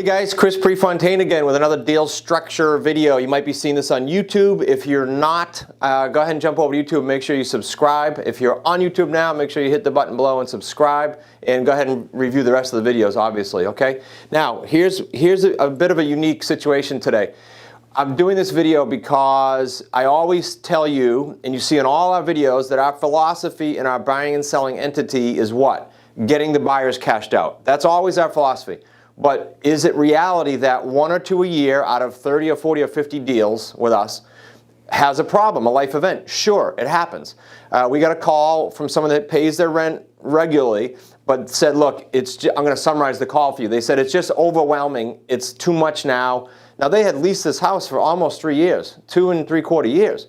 Hey guys, Chris Prefontaine again with another deal structure video. You might be seeing this on YouTube. If you're not, go ahead and jump over to YouTube and make sure you subscribe. If you're on YouTube now, make sure you hit the button below and subscribe, and go ahead and review the rest of the videos, obviously, okay? Now, here's a bit of a unique situation today. I'm doing this video because I always tell you, and you see in all our videos, that our philosophy in our buying and selling entity is what? Getting the buyers cashed out. That's always our philosophy. But is it reality that 1 or 2 a year out of 30 or 40 or 50 deals with us has a problem, a life event? Sure, it happens. We got a call from someone that pays their rent regularly, but said, look, I'm going to summarize the call for you. They said, it's just overwhelming. It's too much now. Now, they had leased this house for almost 3 years, 2 3/4 years,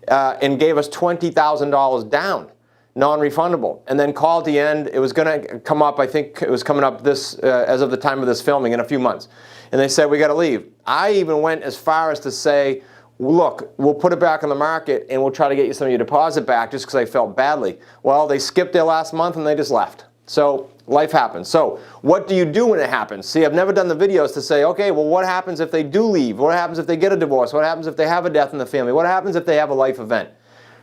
and gave us $20,000 down. Non-refundable, and then call at the end. It was going to come up, I think it was coming up this as of the time of this filming, in a few months, and they said we got to leave. I even went as far as to say, look, we'll put it back on the market and we'll try to get you some of your deposit back, just because I felt badly. Well, they skipped their last month and they just left. So life happens. So what do you do when it happens? See, I've never done the videos to say, okay, well, what happens if they do leave? What happens if they get a divorce? What happens if they have a death in the family? What happens if they have a life event?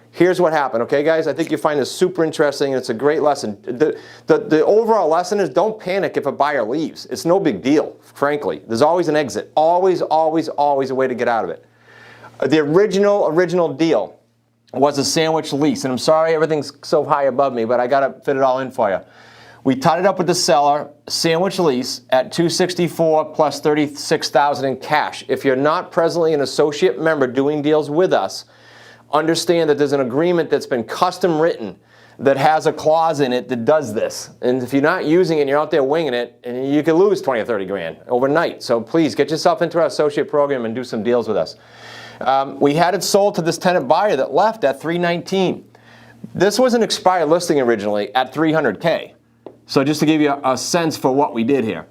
Here's what happened, okay, guys? I think you find this super interesting, and it's a great lesson. The overall lesson is, don't panic if a buyer leaves. It's no big deal, frankly. There's always an exit. Always, always, always a way to get out of it. The original deal was a sandwich lease, and I'm sorry everything's so high above me, but I got to fit it all in for you. We tied it up with the seller, sandwich lease at $264 plus $36,000 in cash. If you're not presently an associate member doing deals with us, understand that there's an agreement that's been custom written that has a clause in it that does this. And if you're not using it and you're out there winging it, and you could lose 20 or 30 grand overnight. So please get yourself into our associate program and do some deals with us. We had it sold to this tenant buyer that left at $319. This was an expired listing originally at $300K. So just to give you a sense for what we did here.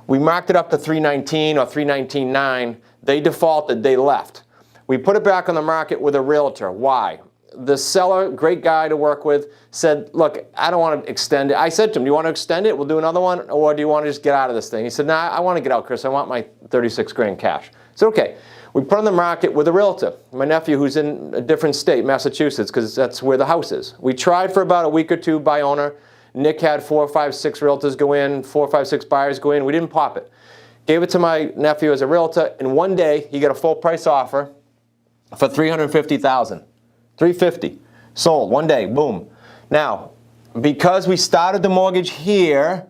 We marked it up to $319 or $319.9. They defaulted, they left. We put it back on the market with a realtor. Why? The seller, great guy to work with, said, look, I don't want to extend it. I said to him, do you want to extend it? We'll do another one, or do you want to just get out of this thing? He said, nah, I want to get out, Chris. I want my 36 grand cash. I said, okay. We put on the market with a realtor, my nephew, who's in a different state, Massachusetts, because that's where the house is. We tried for about a week or two by owner. Nick had 4, 5, 6 realtors go in, 4, 5, 6 buyers go in. We didn't pop it. Gave it to my nephew as a realtor, and one day he got a full price offer for $350,000, $350, sold one day, boom. Now, because we started the mortgage here,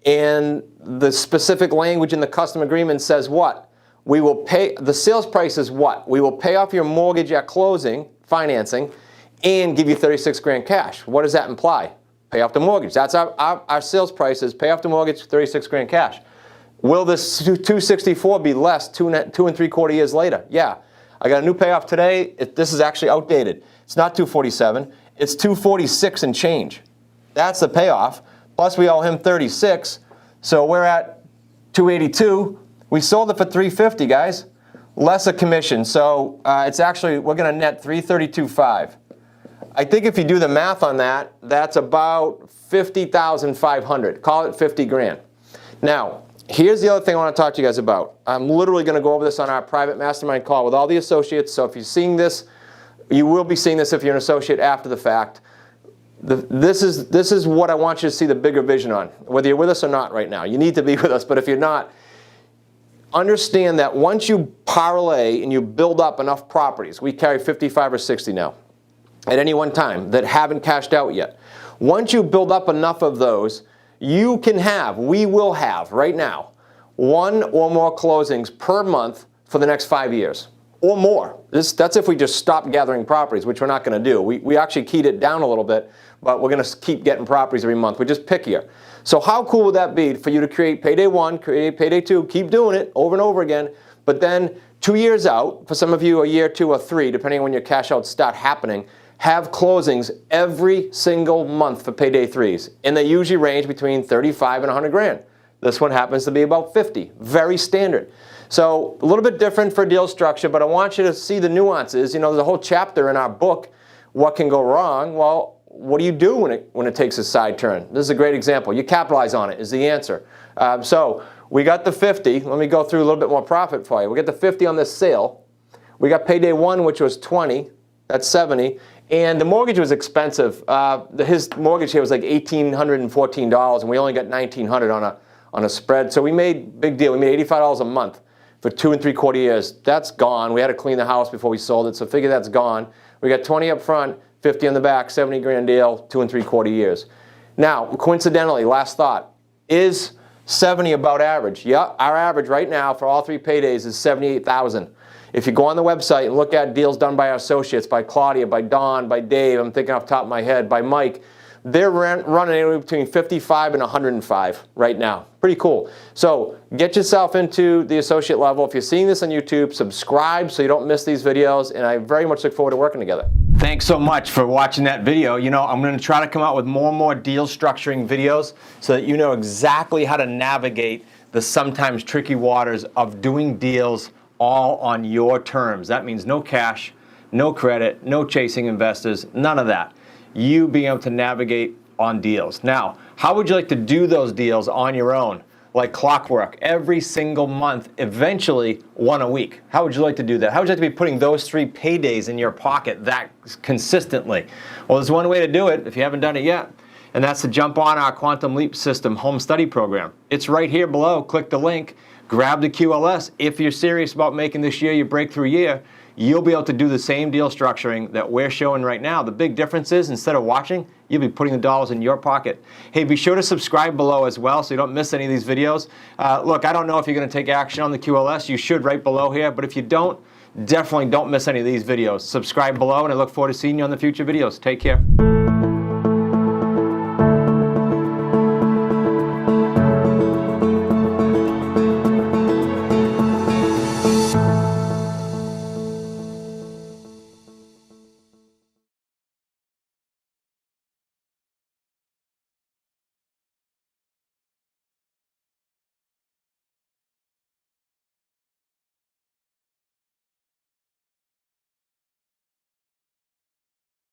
and the specific language in the custom agreement says what? We will pay, the sales price is what? We will pay off your mortgage at closing, financing, and give you 36 grand cash. What does that imply? Pay off the mortgage. That's our sales price is pay off the mortgage, 36 grand cash. Will this 264 be less 2 3/4 years later? Yeah. I got a new payoff today. This is actually outdated. It's not 247. It's 246 and change. That's the payoff. Plus we owe him 36. So we're at 282. We sold it for 350, guys. Less a commission. So it's actually, we're going to net 332.5. I think if you do the math on that, that's about 50,500. Call it 50 grand. Now, here's the other thing I want to talk to you guys about. I'm literally going to go over this on our private mastermind call with all the associates. So if you're seeing this, you will be seeing this if you're an associate after the fact. This is what I want you to see the bigger vision on, whether you're with us or not right now. You need to be with us, but if you're not, understand that once you parlay and you build up enough properties, we carry 55 or 60 now at any one time that haven't cashed out yet. Once you build up enough of those, you can have, we will have right now, 1 or more closings per month for the next 5 years or more. That's if we just stop gathering properties, which we're not going to do. We actually keyed it down a little bit, but we're going to keep getting properties every month. We're just pickier. So how cool would that be for you to create payday 1, create payday 2, keep doing it over and over again, but then 2 years out, for some of you a year, 2 or 3, depending on when your cash outs start happening, have closings every single month for payday 3s. And they usually range between 35 and 100 grand. This one happens to be about 50. Very standard. So a little bit different for deal structure, but I want you to see the nuances. You know, there's a whole chapter in our book, What Can Go Wrong? Well, what do you do when it takes a side turn? This is a great example. You capitalize on it is the answer. So we got the 50. Let me go through a little bit more profit for you. We got the 50 on this sale. We got payday 1, which was 20. That's 70. And the mortgage was expensive. His mortgage here was like $1,814, and we only got $1,900 on a spread. So we made, big deal, we made $85 a month for 2 3/4 years. That's gone. We had to clean the house before we sold it, so figure that's gone. We got 20 up front, 50 on the back, 70 grand deal, 2 3/4 years. Now, coincidentally, last thought, is 70 about average? Yeah, our average right now for all 3 paydays is $78,000. If you go on the website and look at deals done by our associates, by Claudia, by Don, by Dave, I'm thinking off the top of my head, by Mike, they're running anywhere between 55 and 105 right now. Pretty cool. So get yourself into the associate level. If you're seeing this on YouTube, subscribe so you don't miss these videos, and I very much look forward to working together. Thanks so much for watching that video. You know, I'm going to try to come out with more and more deal structuring videos so that you know exactly how to navigate the sometimes tricky waters of doing deals all on your terms. That means no cash, no credit, no chasing investors, none of that. You being able to navigate on deals. Now, how would you like to do those deals on your own? Like clockwork, every single month, eventually 1 a week. How would you like to do that? How would you like to be putting those 3 paydays in your pocket that consistently? Well, there's one way to do it if you haven't done it yet, and that's to jump on our Quantum Leap System home study program. It's right here below. Click the link. Grab the QLS. If you're serious about making this year your breakthrough year, you'll be able to do the same deal structuring that we're showing right now. The big difference is instead of watching, you'll be putting the dollars in your pocket. Hey, be sure to subscribe below as well so you don't miss any of these videos. Look, I don't know if you're going to take action on the QLS. You should right below here, but if you don't, definitely don't miss any of these videos. Subscribe below, and I look forward to seeing you on the future videos. Take care.